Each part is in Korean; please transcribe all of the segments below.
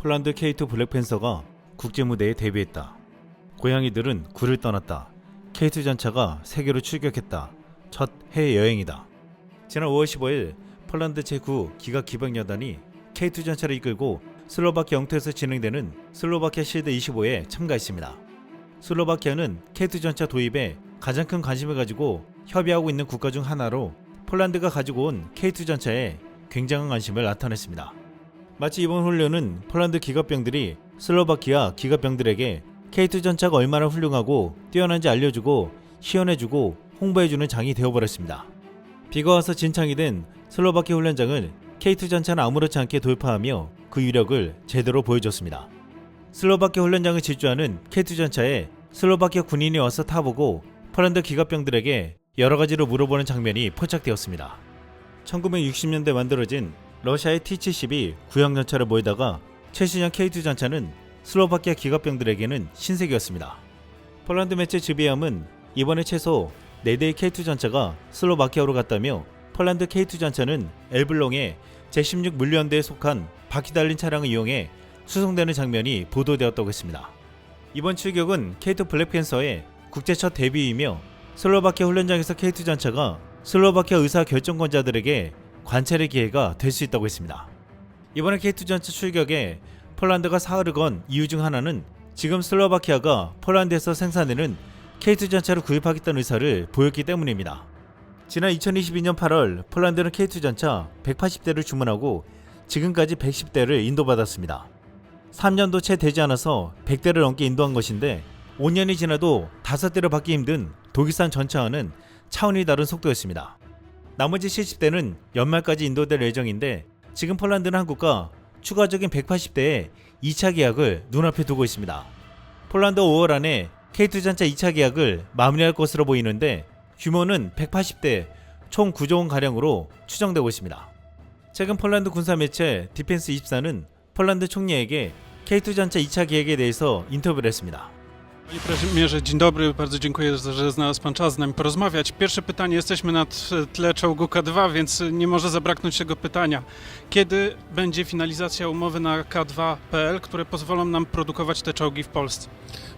폴란드 K2 블랙팬서가 국제무대에 데뷔했다. 고양이들은 굴을 떠났다. K2 전차가 세계로 출격했다. 첫 해외여행이다. 지난 5월 15일 폴란드 제9 기갑기병여단이 K2 전차를 이끌고 슬로바키아 영토에서 진행되는 슬로바키아 실드 25에 참가했습니다. 슬로바키아는 K2 전차 도입에 가장 큰 관심을 가지고 협의하고 있는 국가 중 하나로 폴란드가 가지고 온 K2 전차에 굉장한 관심을 나타냈습니다. 마치 이번 훈련은 폴란드 기갑병들이 슬로바키아 기갑병들에게 K2 전차가 얼마나 훌륭하고 뛰어난지 알려주고 시연해주고 홍보해주는 장이 되어버렸습니다. 비가 와서 진창이 된 슬로바키아 훈련장을 K2 전차는 아무렇지 않게 돌파하며 그 위력을 제대로 보여줬습니다. 슬로바키아 훈련장을 질주하는 K2 전차에 슬로바키아 군인이 와서 타보고 폴란드 기갑병들에게 여러가지로 물어보는 장면이 포착되었습니다. 1960년대 만들어진 러시아의 T-72 구형전차를 몰다가 최신형 K2 전차는 슬로바키아 기갑병들에게는 신세계였습니다. 폴란드 매체 즈비암은 이번에 최소 4대의 K2 전차가 슬로바키아로 갔다며 폴란드 K2 전차는 엘블롱의 제16 물류연대에 속한 바퀴 달린 차량을 이용해 수송되는 장면이 보도되었다고 했습니다. 이번 출격은 K2 블랙팬서의 국제 첫 데뷔이며 슬로바키아 훈련장에서 K2 전차가 슬로바키아 의사 결정권자들에게 관찰의 기회가 될 수 있다고 했습니다. 이번에 K2 전차 출격에 폴란드가 사활을 건 이유 중 하나는 지금 슬로바키아가 폴란드에서 생산되는 K2 전차를 구입하겠다는 의사를 보였기 때문입니다. 지난 2022년 8월 폴란드는 K2 전차 180대를 주문하고 지금까지 110대를 인도받았습니다. 3년도 채 되지 않아서 100대를 넘게 인도한 것인데 5년이 지나도 5대를 받기 힘든 독일산 전차와는 차원이 다른 속도였습니다. 나머지 70대는 연말까지 인도될 예정인데 지금 폴란드는 한국과 추가적인 180대의 2차 계약을 눈앞에 두고 있습니다. 폴란드 5월 안에 K2 전차 2차 계약을 마무리할 것으로 보이는데 규모는 180대 총 9조 원 가량으로 추정되고 있습니다. 최근 폴란드 군사 매체 디펜스24는 폴란드 총리에게 K2 전차 2차 계획에 대해서 인터뷰를 했습니다. Panie premierze, dzień dobry, bardzo dziękuję, że znalazł pan czas z nami porozmawiać. Pierwsze pytanie, jesteśmy na tle czołgu K2, więc nie może zabraknąć tego pytania. Kiedy będzie finalizacja umowy na K2.pl, które pozwolą nam produkować te czołgi w Polsce?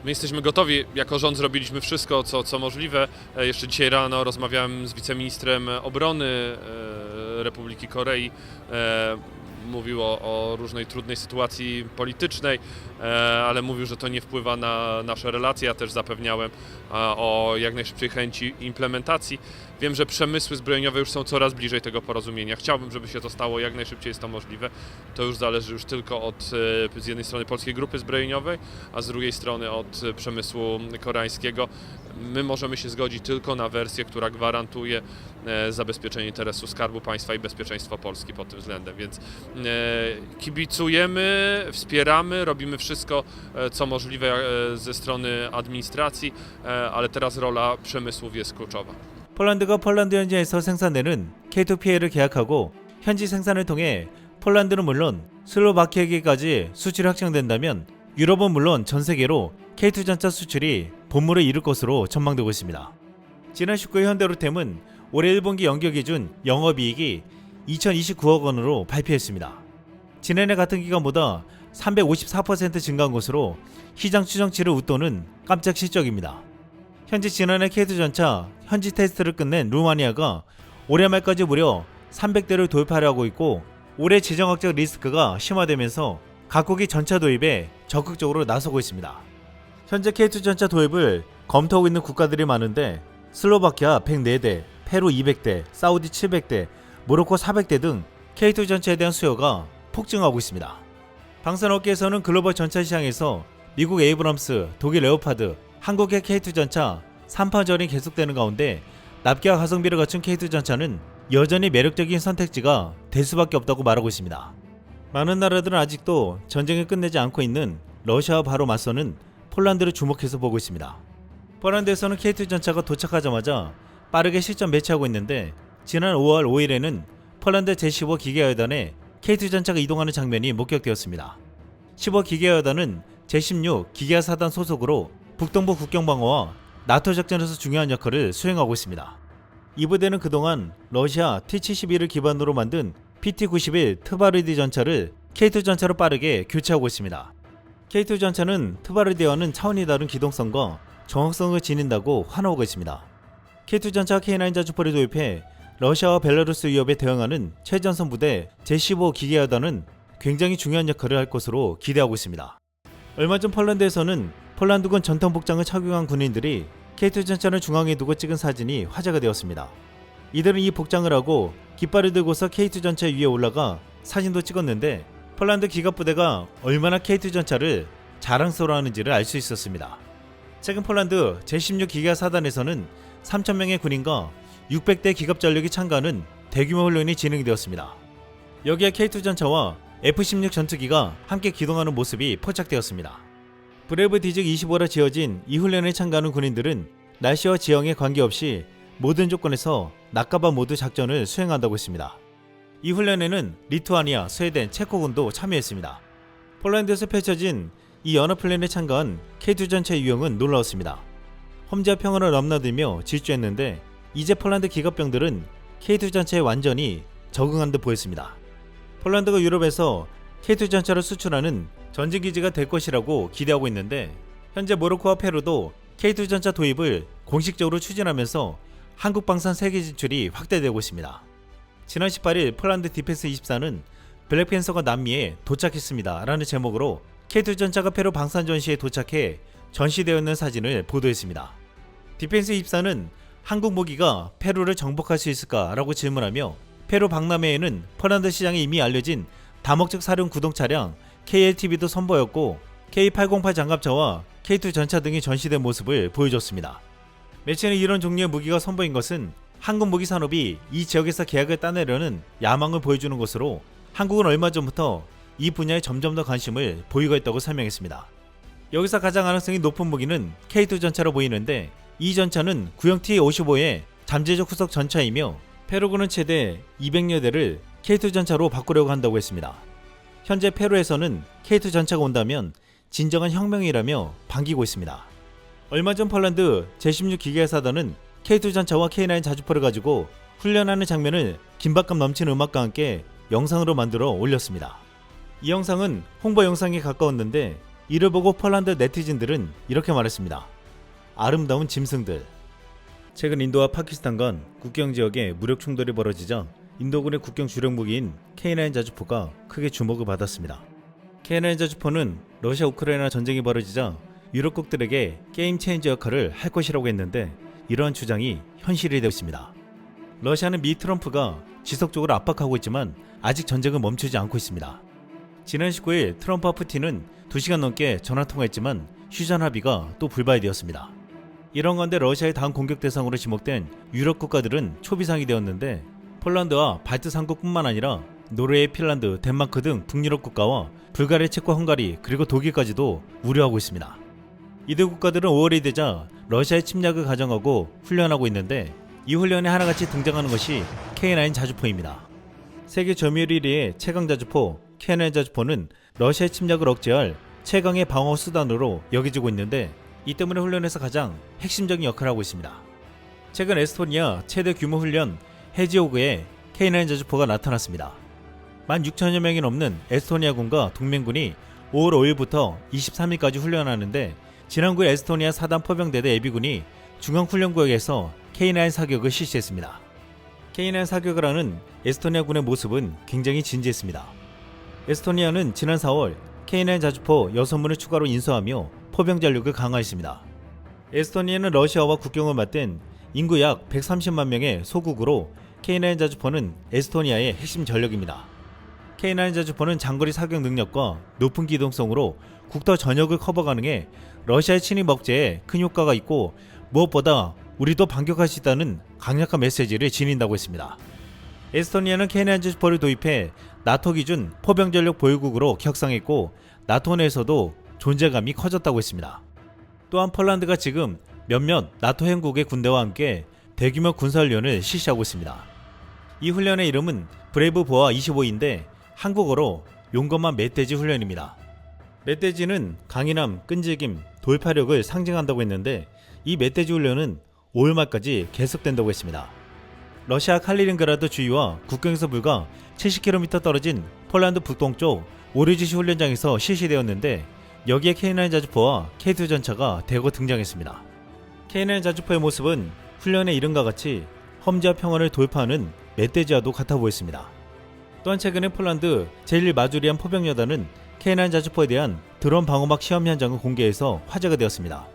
My jesteśmy gotowi, jako rząd zrobiliśmy wszystko, co możliwe. Jeszcze dzisiaj rano rozmawiałem z wiceministrem obrony Republiki Korei. Mówił o różnej trudnej sytuacji politycznej, ale mówił, że to nie wpływa na nasze relacje. Ja też zapewniałem o jak najszybciej chęci implementacji. Wiem, że przemysły zbrojeniowe już są coraz bliżej tego porozumienia. Chciałbym, żeby się to stało jak najszybciej jest to możliwe. To już zależy już tylko od z jednej strony Polskiej Grupy Zbrojeniowej, a z drugiej strony od przemysłu koreańskiego. My możemy się zgodzić tylko na wersję, która gwarantuje zabezpieczenie interesu Skarbu Państwa i bezpieczeństwo Polski pod tym względem, więc kibicujemy, wspieramy, robimy wszystko, co możliwe ze strony administracji, ale teraz rola przemysłów jest kluczowa. 폴란드가 폴란드 현지에서 생산되는 K2PL을 계약하고 현지 생산을 통해 폴란드는 물론 슬로바키아에게까지 수출이 확정된다면 유럽은 물론 전 세계로 K2 전차 수출이 본물을 이룰 것으로 전망되고 있습니다. 지난 19일 현대로템은 올해 1분기 연결 기준 영업이익이 2029억 원으로 발표했습니다. 지난해 같은 기간보다 354% 증가한 것으로 시장 추정치를 웃도는 깜짝 실적입니다. 현재 지난해 K2 전차 현지 테스트를 끝낸 루마니아가 올해 말까지 무려 300대를 도입하려고 있고 올해 재정학적 리스크가 심화되면서 각국이 전차 도입에 적극적으로 나서고 있습니다. 현재 K2 전차 도입을 검토하고 있는 국가들이 많은데 슬로바키아 104대, 페루 200대, 사우디 700대, 모로코 400대 등 K2 전차에 대한 수요가 폭증하고 있습니다. 방산업계에서는 글로벌 전차 시장에서 미국 에이브럼스, 독일 레오파드, 한국의 K2 전차 3파전이 계속되는 가운데 납기와 가성비를 갖춘 K2 전차는 여전히 매력적인 선택지가 될 수밖에 없다고 말하고 있습니다. 많은 나라들은 아직도 전쟁을 끝내지 않고 있는 러시아와 바로 맞서는 폴란드를 주목해서 보고 있습니다. 폴란드에서는 K2 전차가 도착하자마자 빠르게 실전 배치하고 있는데 지난 5월 5일에는 폴란드 제15 기계여단에 K2 전차가 이동하는 장면이 목격되었습니다. 15 기계여단은 제16 기계사단 소속으로 북동부 국경방어와 나토 작전에서 중요한 역할을 수행하고 있습니다. 이 부대는 그동안 러시아 T-72를 기반으로 만든 PT-91 트바르디 전차를 K2 전차로 빠르게 교체하고 있습니다. K2 전차는 트바르디와는 차원이 다른 기동성과 정확성을 지닌다고 환호하고 있습니다. K2 전차 K9 자주포를 도입해 러시아와 벨라루스 위협에 대응하는 최전선 부대 제15 기계여단은 굉장히 중요한 역할을 할 것으로 기대하고 있습니다. 얼마 전 폴란드에서는 폴란드군 전통 복장을 착용한 군인들이 K2 전차를 중앙에 두고 찍은 사진이 화제가 되었습니다. 이들은 이 복장을 하고 깃발을 들고서 K2 전차 위에 올라가 사진도 찍었는데 폴란드 기갑부대가 얼마나 K2 전차를 자랑스러워하는지를 알 수 있었습니다. 최근 폴란드 제16 기가사단에서는 3,000명의 군인과 600대 기갑 전력이 참가하는 대규모 훈련이 진행되었습니다. 여기에 K2 전차와 F-16 전투기가 함께 기동하는 모습이 포착되었습니다. 브레이브 디직 25라 지어진 이 훈련에 참가하는 군인들은 날씨와 지형에 관계없이 모든 조건에서 낮과 밤 모두 작전을 수행한다고 했습니다. 이 훈련에는 리투아니아, 스웨덴, 체코군도 참여했습니다. 폴란드에서 펼쳐진 이 연합훈련에 참가한 K2 전차의 유형은 놀라웠습니다. 험지와 평화를 넘나들며 질주했는데 이제 폴란드 기갑병들은 K2 전차에 완전히 적응한 듯 보였습니다. 폴란드가 유럽에서 K2 전차를 수출하는 전진기지가 될 것이라고 기대하고 있는데 현재 모로코와 페루도 K2 전차 도입을 공식적으로 추진하면서 한국 방산 세계 진출이 확대되고 있습니다. 지난 18일 폴란드 디펜스 24는 블랙팬서가 남미에 도착했습니다 라는 제목으로 K2 전차가 페루 방산 전시에 도착해 전시되어 있는 사진을 보도했습니다. 디펜스 24는 한국 무기가 페루를 정복할 수 있을까 라고 질문하며 페루 박람회에는 폴란드 시장에 이미 알려진 다목적 사륜 구동 차량 KLTV도 선보였고 K808 장갑차와 K2 전차 등이 전시된 모습을 보여줬습니다. 매체는 이런 종류의 무기가 선보인 것은 한국 무기 산업이 이 지역에서 계약을 따내려는 야망을 보여주는 것으로 한국은 얼마 전부터 이 분야에 점점 더 관심을 보이고 있다고 설명했습니다. 여기서 가장 가능성이 높은 무기는 K2 전차로 보이는데 이 전차는 구형 T-55의 잠재적 후속 전차이며 페루군은 최대 200여 대를 K2 전차로 바꾸려고 한다고 했습니다. 현재 페루에서는 K2 전차가 온다면 진정한 혁명이라며 반기고 있습니다. 얼마 전 폴란드 제16 기계사단은 K2 전차와 K9 자주포를 가지고 훈련하는 장면을 긴박감 넘치는 음악과 함께 영상으로 만들어 올렸습니다. 이 영상은 홍보 영상에 가까웠는데 이를 보고 폴란드 네티즌들은 이렇게 말했습니다. 아름다운 짐승들. 최근 인도와 파키스탄 간 국경 지역에 무력 충돌이 벌어지자 인도군의 국경 주력 무기인 K9 자주포가 크게 주목을 받았습니다. K9 자주포는 러시아 우크라이나 전쟁이 벌어지자 유럽국들에게 게임 체인저 역할을 할 것이라고 했는데 이러한 주장이 현실이 되었습니다. 러시아는 미 트럼프가 지속적으로 압박하고 있지만 아직 전쟁은 멈추지 않고 있습니다. 지난 19일 트럼프와 푸틴은 2시간 넘게 전화통화했지만 휴전 합의가 또 불발되었습니다. 이런 가운데 러시아의 다음 공격 대상으로 지목된 유럽 국가들은 초비상이 되었는데 폴란드와 발트 3국뿐만 아니라 노르웨이, 핀란드, 덴마크 등 북유럽 국가와 불가리아, 체코, 헝가리 그리고 독일까지도 우려하고 있습니다. 이들 국가들은 5월이 되자 러시아의 침략을 가정하고 훈련하고 있는데 이 훈련에 하나같이 등장하는 것이 K9 자주포입니다. 세계 점유율 1위의 최강 자주포 K9 자주포는 러시아의 침략을 억제할 최강의 방어 수단으로 여겨지고 있는데 이 때문에 훈련에서 가장 핵심적인 역할을 하고 있습니다. 최근 에스토니아 최대 규모 훈련 해지오그에 K9 자주포가 나타났습니다. 16,000여 명이 넘는 에스토니아군과 동맹군이 5월 5일부터 23일까지 훈련하는데 지난 9일 에스토니아 4단 포병대대 예비군이 중앙훈련구역에서 K9 사격을 실시했습니다. K9 사격을 하는 에스토니아군의 모습은 굉장히 진지했습니다. 에스토니아는 지난 4월 K9 자주포 6문을 추가로 인수하며 포병 전력을 강화했습니다. 에스토니아는 러시아와 국경을 맞댄 인구 약 130만 명의 소국으로 K9 자주포는 에스토니아의 핵심 전력입니다. K9 자주포는 장거리 사격 능력과 높은 기동성으로 국토 전역을 커버 가능해 러시아의 침입 억제에 큰 효과가 있고 무엇보다 우리도 반격할 수 있다는 강력한 메시지를 지닌다고 했습니다. 에스토니아는 K9 자주포를 도입해 나토 기준 포병 전력 보유국으로 격상했고 나토 내에서도 존재감이 커졌다고 했습니다. 또한 폴란드가 지금 몇몇 나토 회원국의 군대와 함께 대규모 군사훈련을 실시하고 있습니다. 이 훈련의 이름은 브레이브 보아 25인데 한국어로 용검한 멧돼지 훈련입니다. 멧돼지는 강인함, 끈질김, 돌파력을 상징한다고 했는데 이 멧돼지 훈련은 5월 말까지 계속된다고 했습니다. 러시아 칼리닌그라드 주위와 국경에서 불과 70km 떨어진 폴란드 북동쪽 오류지시 훈련장에서 실시되었는데 여기에 K9 자주포와 K2 전차가 대거 등장했습니다. K9 자주포의 모습은 훈련의 이름과 같이 험지와 평원을 돌파하는 멧돼지와도 같아 보였습니다. 또한 최근에 폴란드 제1마주리안 포병여단은 K9 자주포에 대한 드론 방어막 시험 현장을 공개해서 화제가 되었습니다.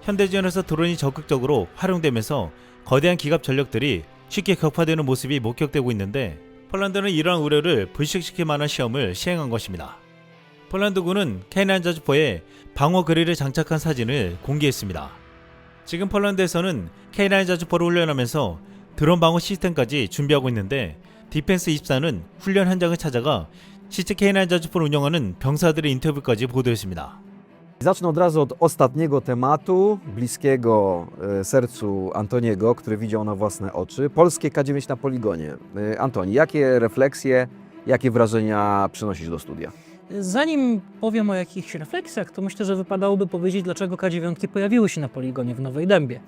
현대지원에서 드론이 적극적으로 활용되면서 거대한 기갑 전력들이 쉽게 격파되는 모습이 목격되고 있는데 폴란드는 이러한 우려를 불식시킬 만한 시험을 시행한 것입니다. 폴란드군은 K9 자주포에 방어 그릴을 장착한 사진을 공개했습니다. 지금 폴란드에서는 K9 자주포를 훈련하면서 드론 방어 시스템까지 준비하고 있는데 디펜스24는 훈련 현장을 찾아가 실제 K9 자주포를 운영하는 병사들의 인터뷰까지 보도했습니다. Zacznę od razu od ostatniego tematu, bliskiego sercu Antoniego, który widział na własne oczy. Polskie K9 na poligonie. Antoni, jakie refleksje, jakie wrażenia przynosisz do studia? Zanim powiem o jakichś refleksjach, to myślę, że wypadałoby powiedzieć, dlaczego K9 pojawiły się na poligonie w Nowej Dębie.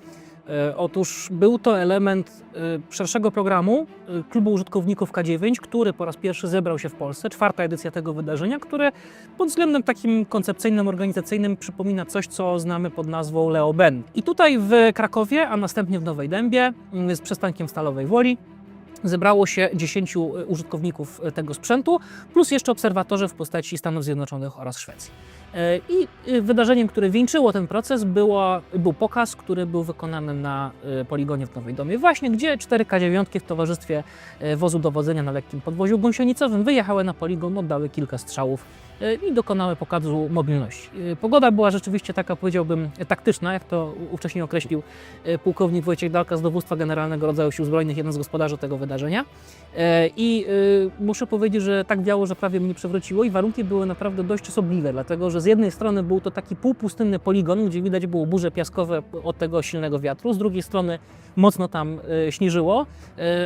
Otóż był to element szerszego programu Klubu Użytkowników K9, który po raz pierwszy zebrał się w Polsce, 4. edycja tego wydarzenia, które pod względem takim koncepcyjnym, organizacyjnym przypomina coś, co znamy pod nazwą Leo Ben. I tutaj w Krakowie, a następnie w Nowej Dębie z przystankiem w Stalowej Woli zebrało się 10 użytkowników tego sprzętu, plus jeszcze obserwatorzy w postaci Stanów Zjednoczonych oraz Szwecji. I wydarzeniem, które wieńczyło ten proces, był pokaz, który był wykonany na poligonie w Nowej Dębie, właśnie gdzie 4 K9 w towarzystwie wozu dowodzenia na lekkim podwoziu gąsienicowym wyjechały na poligon, oddały kilka strzałów i dokonały pokazu mobilności. Pogoda była rzeczywiście taka, powiedziałbym, taktyczna, jak to ówcześnie określił pułkownik Wojciech Dalka z Dowództwa Generalnego Rodzajów Sił Zbrojnych, jeden z gospodarzy tego wydarzenia. I muszę powiedzieć, że tak wiało, że prawie mnie przewróciło i warunki były naprawdę dość osobliwe, dlatego że z jednej strony był to taki półpustynny poligon, gdzie widać było burze piaskowe od tego silnego wiatru, z drugiej strony mocno tam śnieżyło,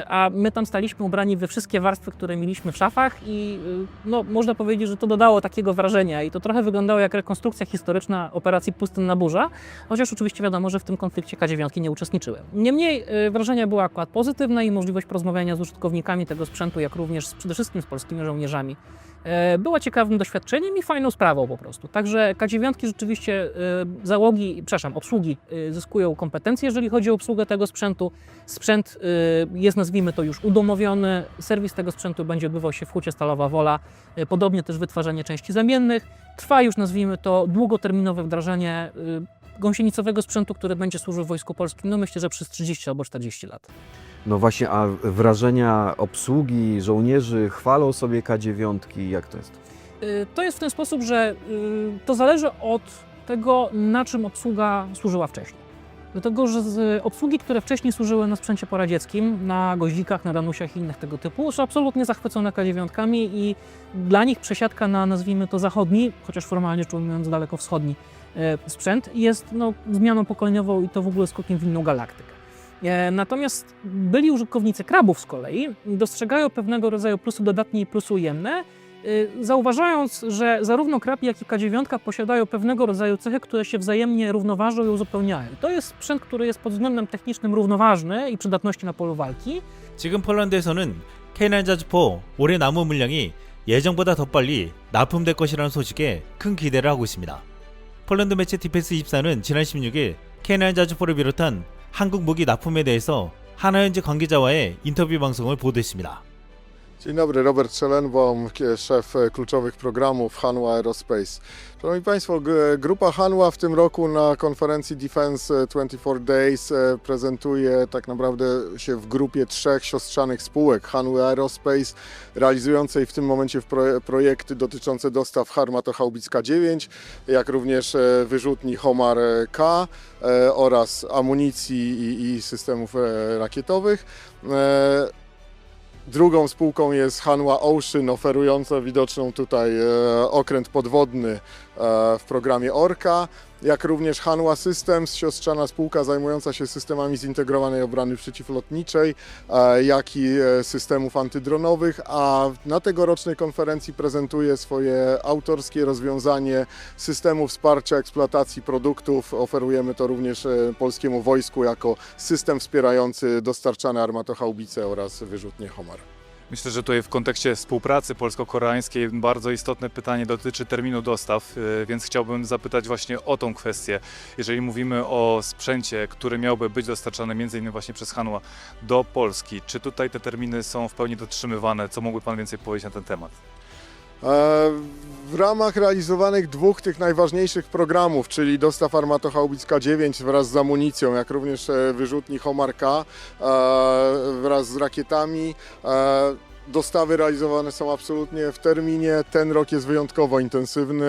a my tam staliśmy ubrani we wszystkie warstwy, które mieliśmy w szafach i no, można powiedzieć, że to dodało takiego wrażenia i to trochę wyglądało jak rekonstrukcja historyczna operacji Pustynna Burza, chociaż oczywiście wiadomo, że w tym konflikcie K9 nie uczestniczyły. Niemniej wrażenia były akurat pozytywne i możliwość porozmawiania z użytkownikami tego sprzętu, jak również przede wszystkim z polskimi żołnierzami, była ciekawym doświadczeniem i fajną sprawą po prostu. Także K9 rzeczywiście obsługi zyskują kompetencje, jeżeli chodzi o obsługę tego sprzętu. Sprzęt jest, nazwijmy to, już udomowiony. Serwis tego sprzętu będzie odbywał się w hucie Stalowa Wola. Podobnie też wytwarzanie części zamiennych. Trwa już, nazwijmy to, długoterminowe wdrażanie gąsienicowego sprzętu, który będzie służył w Wojsku Polskim, no myślę, że przez 30 albo 40 lat. No właśnie, a wrażenia obsługi, żołnierzy chwalą sobie K9, jak to jest? To jest w ten sposób, że to zależy od tego, na czym obsługa służyła wcześniej. Dlatego, że z obsługi, które wcześniej służyły na sprzęcie poradzieckim, na goździkach, na danusiach i innych tego typu, są absolutnie zachwycone K9 i dla nich przesiadka na, nazwijmy to, zachodni, chociaż formalnie rzecz ujmując daleko wschodni sprzęt, jest zmianą pokoleniową i to w ogóle skokiem w inną galaktykę. Natomiast byli użytkownicy krabów z kolei dostrzegają pewnego rodzaju plusy dodatnie i plusy ujemne, zauważając, że zarówno krab, jak i K9 posiadają pewnego rodzaju cechy, które się wzajemnie równoważą i uzupełniają. To jest sprzęt, który jest pod względem technicznym równoważny i przydatności na polu walki. 지금 폴란드에서는 K9 자주포 올해 남은 물량이 예정보다 더 빨리 납품될 것이라는 소식에 큰 기대를 하고 있습니다. 폴란드 매체 디펜스24는 지난 16일 K9 자주포를 비롯한 한국 무기 납품에 대해서 하나현지 관계자와의 인터뷰 방송을 보도했습니다. Dzień dobry, Robert Szelenbaum, szef kluczowych programów Hanwha Aerospace. Szanowni Państwo, grupa Hanwha w tym roku na konferencji Defense 24 Days prezentuje tak naprawdę się w grupie 3 siostrzanych spółek Hanwha Aerospace, realizującej w tym momencie projekty dotyczące dostaw Harmatохаубиц K9, jak również wyrzutni Homar K oraz amunicji i systemów rakietowych. Drugą spółką jest Hanwha Ocean, oferująca widoczną tutaj okręt podwodny w programie Orca, jak również Hanwha Systems, siostrzana spółka zajmująca się systemami zintegrowanej obrony przeciwlotniczej, jak i systemów antydronowych, a na tegorocznej konferencji prezentuje swoje autorskie rozwiązanie systemu wsparcia eksploatacji produktów. Oferujemy to również polskiemu wojsku jako system wspierający dostarczane armatochaubice oraz wyrzutnie Homar. Myślę, że tutaj w kontekście współpracy polsko-koreańskiej bardzo istotne pytanie dotyczy terminu dostaw, więc chciałbym zapytać właśnie o tą kwestię. Jeżeli mówimy o sprzęcie, który miałby być dostarczany m.in. właśnie przez Hanwha do Polski, czy tutaj te terminy są w pełni dotrzymywane? Co mógłby Pan więcej powiedzieć na ten temat? W ramach realizowanych dwóch tych najważniejszych programów, czyli dostaw armatohaubic K9 wraz z amunicją, jak również wyrzutni Homar K wraz z rakietami, dostawy realizowane są absolutnie w terminie. Ten rok jest wyjątkowo intensywny.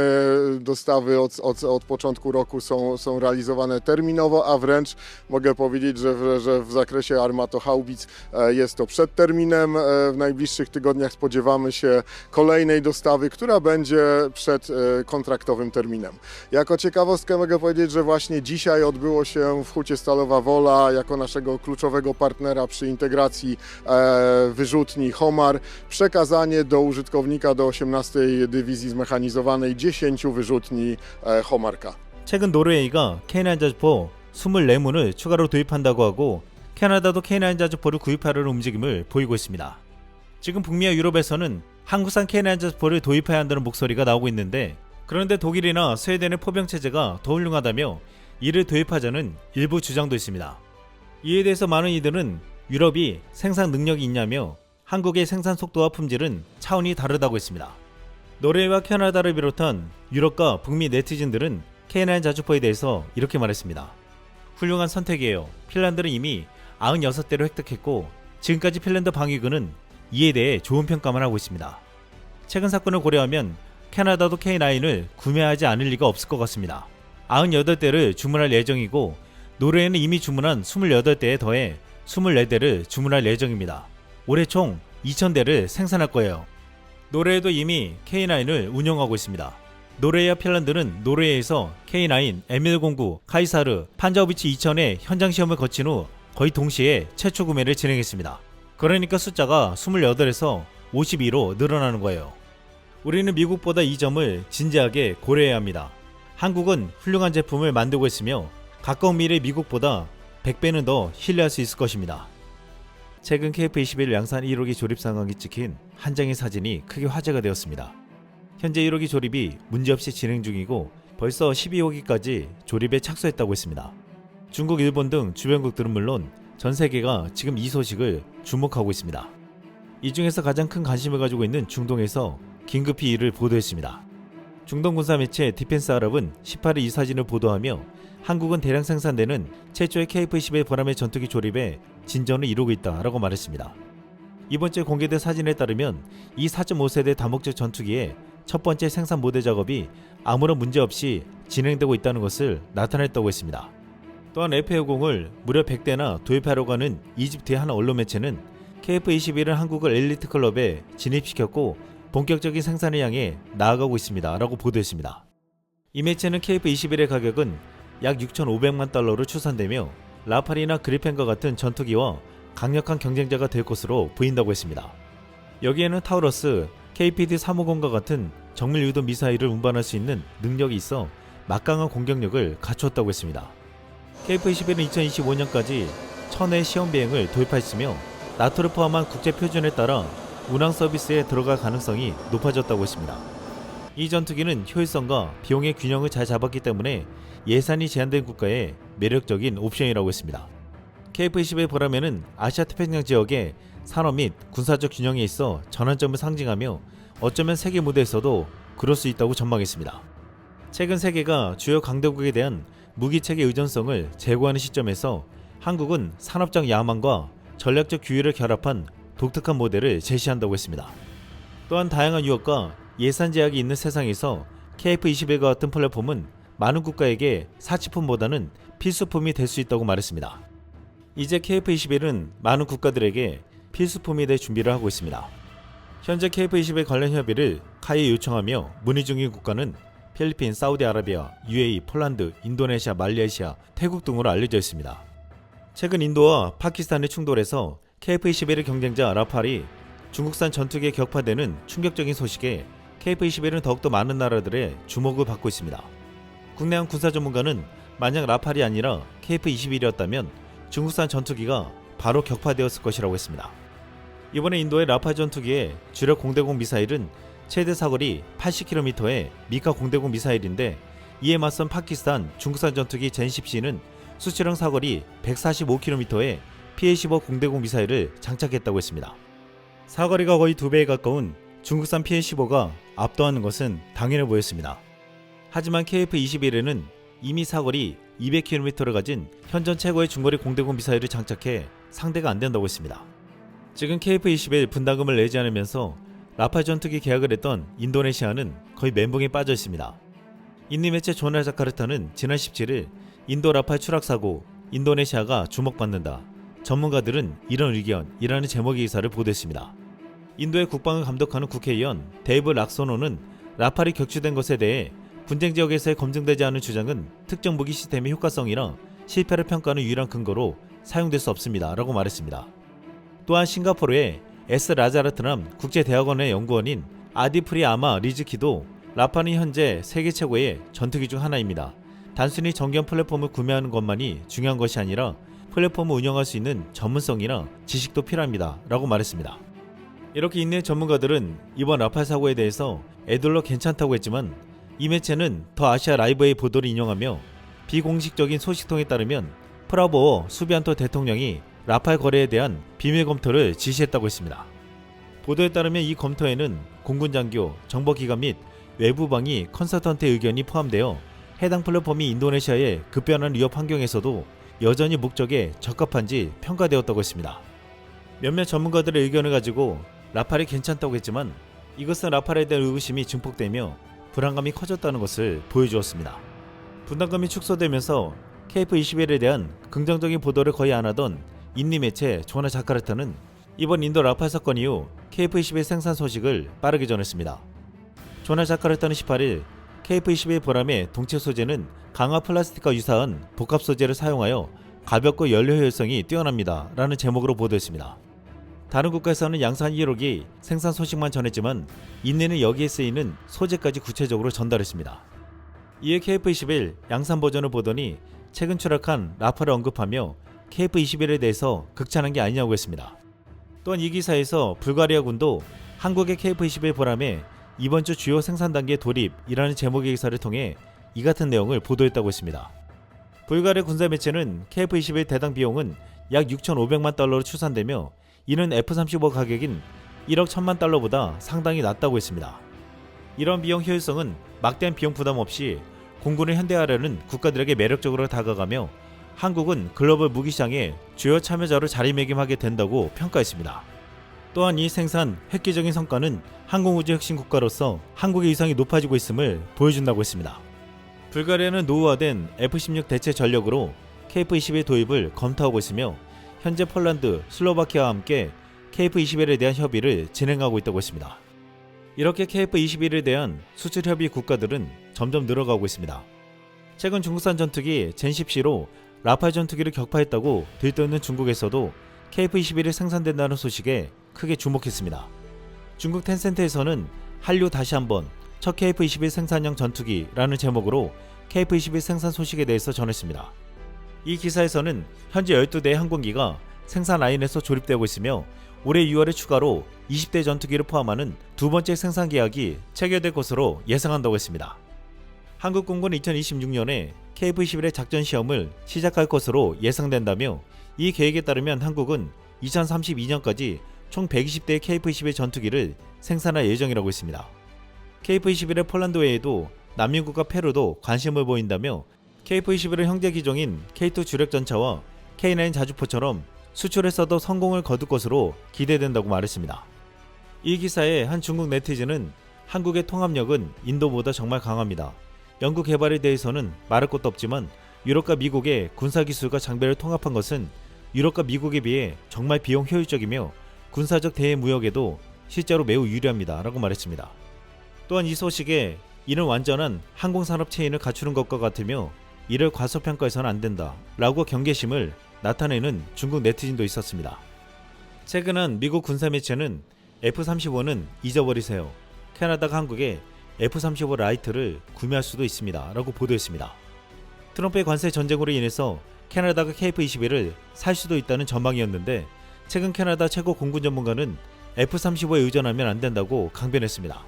Dostawy od początku roku są realizowane terminowo, a wręcz mogę powiedzieć, że w zakresie armatohaubic jest to przed terminem. W najbliższych tygodniach spodziewamy się kolejnej dostawy, która będzie przed kontraktowym terminem. Jako ciekawostkę mogę powiedzieć, że właśnie dzisiaj odbyło się w Hucie Stalowa Wola jako naszego kluczowego partnera przy integracji wyrzutni Homar przekazanie do użytkownika do 18 Dywizji Zmechanizowanej 10 wyrzutni Homar K. 최근 노르웨이가 K9 자주포 24문을 추가로 도입한다고 하고 캐나다도 K9 자주포를 구입하려는 움직임을 보이고 있습니다. 지금 북미와 유럽에서는 한국산 K9 자주포를 도입해야 한다는 목소리가 나오고 있는데, 그런데 독일이나 스웨덴의 포병 체제가 더 훌륭하다며 이를 도입하자는 일부 주장도 있습니다. 이에 대해서 많은 이들은 유럽이 생산 능력이 있냐며 한국의 생산 속도와 품질은 차원이 다르다고 했습니다. 노르웨이와 캐나다를 비롯한 유럽과 북미 네티즌들은 K9 자주포에 대해서 이렇게 말했습니다. 훌륭한 선택이에요. 핀란드는 이미 96대를 획득했고 지금까지 핀란드 방위군은 이에 대해 좋은 평가만 하고 있습니다. 최근 사건을 고려하면 캐나다도 K9을 구매하지 않을 리가 없을 것 같습니다. 98대를 주문할 예정이고 노르웨이는 이미 주문한 28대에 더해 24대를 주문할 예정입니다. 올해 총 2,000대를 생산할 거예요. 노르웨이도 이미 K9을 운영하고 있습니다. 노르웨이와 핀란드는 노르웨이에서 K9, M109, 카이사르, 판자우비치 2000의 현장 시험을 거친 후 거의 동시에 최초 구매를 진행했습니다. 그러니까 숫자가 28에서 52로 늘어나는 거예요. 우리는 미국보다 이 점을 진지하게 고려해야 합니다. 한국은 훌륭한 제품을 만들고 있으며 가까운 미래 미국보다 100배는 더 신뢰할 수 있을 것입니다. 최근 KF-21 양산 1호기 조립 상황이 찍힌 한 장의 사진이 크게 화제가 되었습니다. 현재 1호기 조립이 문제없이 진행 중이고 벌써 12호기까지 조립에 착수했다고 했습니다. 중국, 일본 등 주변국들은 물론 전 세계가 지금 이 소식을 주목하고 있습니다. 이 중에서 가장 큰 관심을 가지고 있는 중동에서 긴급히 이를 보도했습니다. 중동 군사 매체 디펜스 아랍은 18일 이 사진을 보도하며 한국은 대량 생산되는 최초의 KF-21 보람의 전투기 조립에 진전을 이루고 있다라고 말했습니다. 이번 주에 공개된 사진에 따르면 이 4.5세대 다목적 전투기의 첫 번째 생산 모델 작업이 아무런 문제 없이 진행되고 있다는 것을 나타냈다고 했습니다. 또한 F-50을 무려 100대나 도입하려고 하는 이집트의 한 언론 매체는 KF-21은 한국을 엘리트 클럽에 진입시켰고 본격적인 생산을 향해 나아가고 있습니다 라고 보도했습니다. 이 매체는 KF-21의 가격은 약 6,500만 달러로 추산되며 라팔이나 그리펜과 같은 전투기와 강력한 경쟁자가 될 것으로 보인다고 했습니다. 여기에는 타우러스, KPD-350과 같은 정밀 유도 미사일을 운반할 수 있는 능력이 있어 막강한 공격력을 갖추었다고 했습니다. KF-21은 2025년까지 1000회 시험 비행을 도입하였으며 나토를 포함한 국제 표준에 따라 운항 서비스에 들어갈 가능성이 높아졌다고 했습니다. 이 전투기는 효율성과 비용의 균형을 잘 잡았기 때문에 예산이 제한된 국가에 매력적인 옵션이라고 했습니다. KF-21 보람에는 아시아 태평양 지역의 산업 및 군사적 균형에 있어 전환점을 상징하며 어쩌면 세계 무대에서도 그럴 수 있다고 전망했습니다. 최근 세계가 주요 강대국에 대한 무기체계 의존성을 제고하는 시점에서 한국은 산업적 야망과 전략적 규율을 결합한 독특한 모델을 제시한다고 했습니다. 또한 다양한 유혹과 예산 제약이 있는 세상에서 KF-21과 같은 플랫폼은 많은 국가에게 사치품보다는 필수품이 될 수 있다고 말했습니다. 이제 KF-21은 많은 국가들에게 필수품이 될 준비를 하고 있습니다. 현재 KF-21 관련 협의를 카이에 요청하며 문의 중인 국가는 필리핀, 사우디아라비아, UAE, 폴란드, 인도네시아, 말레이시아, 태국 등으로 알려져 있습니다. 최근 인도와 파키스탄의 충돌에서 KF-21의 경쟁자 라팔이 중국산 전투기에 격파되는 충격적인 소식에 KF-21은 더욱더 많은 나라들의 주목을 받고 있습니다. 국내 한 군사 전문가는 만약 라팔이 아니라 KF-21이었다면 중국산 전투기가 바로 격파되었을 것이라고 했습니다. 이번에 인도의 라파 전투기의 주력 공대공 미사일은 최대 사거리 80km의 미카 공대공 미사일인데 이에 맞선 파키스탄 중국산 전투기 젠10C는 수출형 사거리 145km의 PA-15 공대공 미사일을 장착했다고 했습니다. 사거리가 거의 2배에 가까운 중국산 PA-15가 압도하는 것은 당연해 보였습니다. 하지만 KF-21에는 이미 사거리 200km를 가진 현존 최고의 중거리 공대공 미사일을 장착해 상대가 안 된다고 했습니다. 지금 KF-21 분담금을 내지 않으면서 라파 전투기 계약을 했던 인도네시아는 거의 멘붕에 빠져 있습니다. 인디 매체 조나 자카르타는 지난 17일 인도 라파 추락 사고 인도네시아가 주목받는다. 전문가들은 이런 의견이라는 제목의 기사를 보도했습니다. 인도의 국방을 감독하는 국회의원 데이브 락소노는 라팔이 격추된 것에 대해 분쟁 지역에서의 검증되지 않은 주장은 특정 무기 시스템의 효과성이나 실패를 평가하는 유일한 근거로 사용될 수 없습니다. 라고 말했습니다. 또한 싱가포르의 S 라자라트남 국제대학원의 연구원인 아디프리 아마 리즈키도 라파는 현재 세계 최고의 전투기 중 하나입니다. 단순히 정견 플랫폼을 구매하는 것만이 중요한 것이 아니라 플랫폼을 운영할 수 있는 전문성이나 지식도 필요합니다. 라고 말했습니다. 이렇게 인내 전문가들은 이번 라팔 사고에 대해서 애들러 괜찮다고 했지만 이 매체는 더 아시아 라이브의 보도를 인용하며 비공식적인 소식통에 따르면 프라보어 수비안토 대통령이 라팔 거래에 대한 비밀 검토를 지시했다고 했습니다. 보도에 따르면 이 검토에는 공군 장교, 정보기관 및 외부방위 컨설턴트의 의견이 포함되어 해당 플랫폼이 인도네시아의 급변한 위협 환경에서도 여전히 목적에 적합한지 평가되었다고 했습니다. 몇몇 전문가들의 의견을 가지고 라팔이 괜찮다고 했지만 이것은 라팔에 대한 의구심이 증폭되며 불안감이 커졌다는 것을 보여주었습니다. 분담금이 축소되면서 KF-21에 대한 긍정적인 보도를 거의 안 하던 인디 매체 조나 자카르타는 이번 인도 라팔 사건 이후 KF-21 생산 소식을 빠르게 전했습니다. 조나 자카르타는 18일 KF-21 보람의 동체 소재는 강화 플라스틱과 유사한 복합 소재를 사용하여 가볍고 연료 효율성이 뛰어납니다. 라는 제목으로 보도했습니다. 다른 국가에서는 양산 1호기 생산 소식만 전했지만 인내는 여기에 쓰이는 소재까지 구체적으로 전달했습니다. 이에 KF-21 양산 버전을 보더니 최근 추락한 라팔을 언급하며 KF-21에 대해서 극찬한 게 아니냐고 했습니다. 또한 이 기사에서 불가리아군도 한국의 KF-21 보람에 이번 주 주요 생산 단계 돌입이라는 제목의 기사를 통해 이 같은 내용을 보도했다고 했습니다. 불가리아 군사 매체는 KF-21 대당 비용은 약 6,500만 달러로 추산되며 이는 F-35 가격인 1억 1천만 달러보다 상당히 낮다고 했습니다. 이런 비용 효율성은 막대한 비용 부담 없이 공군을 현대화하려는 국가들에게 매력적으로 다가가며 한국은 글로벌 무기시장의 주요 참여자로 자리매김하게 된다고 평가했습니다. 또한 이 생산 획기적인 성과는 항공우주 혁신 국가로서 한국의 위상이 높아지고 있음을 보여준다고 했습니다. 불가리아는 노후화된 F-16 대체 전력으로 KF-21 도입을 검토하고 있으며 현재 폴란드, 슬로바키아와 함께 KF-21에 대한 협의를 진행하고 있다고 했습니다. 이렇게 KF-21에 대한 수출 협의 국가들은 점점 늘어가고 있습니다. 최근 중국산 전투기 젠10C로 라팔 전투기를 격파했다고 들떠있는 중국에서도 KF-21이 생산된다는 소식에 크게 주목했습니다. 중국 텐센트에서는 한류 다시 한번 첫 KF-21 생산형 전투기라는 제목으로 KF-21 생산 소식에 대해서 전했습니다. 이 기사에서는 현재 12대의 항공기가 생산 라인에서 조립되고 있으며 올해 6월에 추가로 20대 전투기를 포함하는 두 번째 생산 계약이 체결될 것으로 예상한다고 했습니다. 한국공군은 2026년에 KF-21의 작전 시험을 시작할 것으로 예상된다며 이 계획에 따르면 한국은 2032년까지 총 120대의 KF-21 전투기를 생산할 예정이라고 했습니다. KF-21의 폴란드 외에도 남미국과 페루도 관심을 보인다며 KF-21의 형제 기종인 K2 주력 전차와 K9 자주포처럼 수출에서도 성공을 거둘 것으로 기대된다고 말했습니다. 이 기사에 한 중국 네티즌은 한국의 통합력은 인도보다 정말 강합니다. 연구 개발에 대해서는 말할 것도 없지만 유럽과 미국의 군사기술과 장비를 통합한 것은 유럽과 미국에 비해 정말 비용 효율적이며 군사적 대외 무역에도 실제로 매우 유리합니다. 라고 말했습니다. 또한 이 소식에 이는 완전한 항공산업 체인을 갖추는 것과 같으며 이를 과소평가해서는 안 된다 라고 경계심을 나타내는 중국 네티즌도 있었습니다. 최근 한 미국 군사 매체는 F-35는 잊어버리세요. 캐나다가 한국에 F-35 라이트를 구매할 수도 있습니다 라고 보도했습니다. 트럼프의 관세 전쟁으로 인해서 캐나다가 KF-21을 살 수도 있다는 전망이었는데 최근 캐나다 최고 공군 전문가는 F-35에 의존하면 안 된다고 강변했습니다.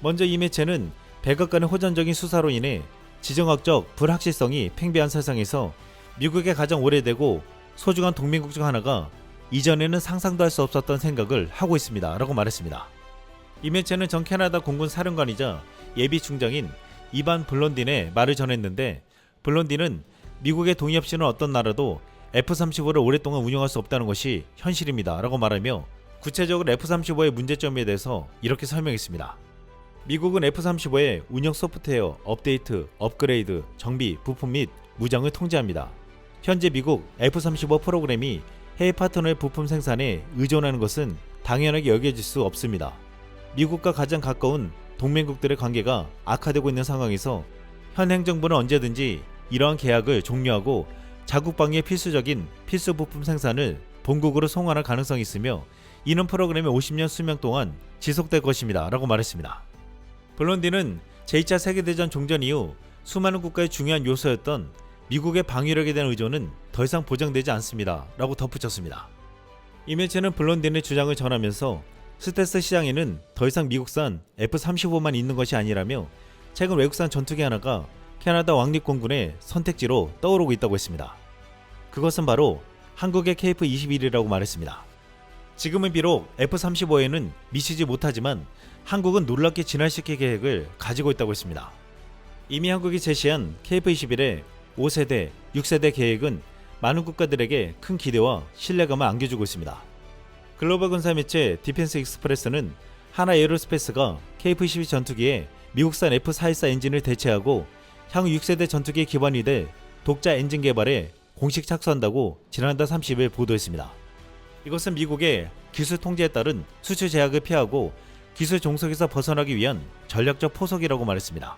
먼저 이 매체는 백악관의 호전적인 수사로 인해 지정학적 불확실성이 팽배한 세상에서 미국의 가장 오래되고 소중한 동맹국 중 하나가 이전에는 상상도 할 수 없었던 생각을 하고 있습니다 라고 말했습니다. 이 매체는 전 캐나다 공군 사령관이자 예비 중장인 이반 블론딘의 말을 전했는데, 블론딘은 미국의 동의 없이는 어떤 나라도 F-35를 오랫동안 운영할 수 없다는 것이 현실입니다 라고 말하며 구체적으로 F-35의 문제점에 대해서 이렇게 설명했습니다. 미국은 F-35의 운영 소프트웨어, 업데이트, 업그레이드, 정비, 부품 및 무장을 통제합니다. 현재 미국 F-35 프로그램이 해외 파트너의 부품 생산에 의존하는 것은 당연하게 여겨질 수 없습니다. 미국과 가장 가까운 동맹국들의 관계가 악화되고 있는 상황에서 현 행정부는 언제든지 이러한 계약을 종료하고 자국 방위에 필수적인 필수 부품 생산을 본국으로 송환할 가능성이 있으며 이는 프로그램의 50년 수명 동안 지속될 것입니다 라고 말했습니다. 블론딘은 제2차 세계대전 종전 이후 수많은 국가의 중요한 요소였던 미국의 방위력에 대한 의존은 더 이상 보장되지 않습니다 라고 덧붙였습니다. 이 매체는 블론딘의 주장을 전하면서 스텔스 시장에는 더 이상 미국산 F-35만 있는 것이 아니라며 최근 외국산 전투기 하나가 캐나다 왕립공군의 선택지로 떠오르고 있다고 했습니다. 그것은 바로 한국의 KF-21이라고 말했습니다. 지금은 비록 F-35에는 미치지 못하지만 한국은 놀랍게 진화시킬 계획을 가지고 있다고 했습니다. 이미 한국이 제시한 KF-21의 5세대, 6세대 계획은 많은 국가들에게 큰 기대와 신뢰감을 안겨주고 있습니다. 글로벌 군사 매체 디펜스 익스프레스는 하나 에어로스페이스가 KF-22 전투기에 미국산 F-414 엔진을 대체하고 향후 6세대 전투기의 기반이 될 독자 엔진 개발에 공식 착수한다고 지난달 30일 보도했습니다. 이것은 미국의 기술 통제에 따른 수출 제약을 피하고 기술 종속에서 벗어나기 위한 전략적 포석이라고 말했습니다.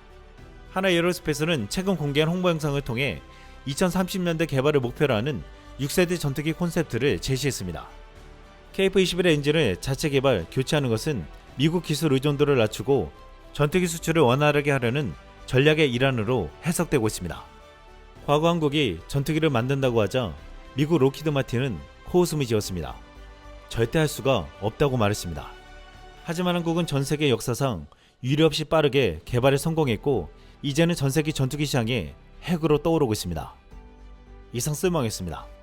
하나 에어로스페이스는 최근 공개한 홍보 영상을 통해 2030년대 개발을 목표로 하는 6세대 전투기 콘셉트를 제시했습니다. KF-21의 엔진을 자체 개발, 교체하는 것은 미국 기술 의존도를 낮추고 전투기 수출을 원활하게 하려는 전략의 일환으로 해석되고 있습니다. 과거 한국이 전투기를 만든다고 하자 미국 록히드 마틴은 코웃음을 지었습니다. 절대 할 수가 없다고 말했습니다. 하지만 한국은 전 세계 역사상 유례없이 빠르게 개발에 성공했고 이제는 전 세계 전투기 시장에 핵으로 떠오르고 있습니다. 이상 쓸모했습니다.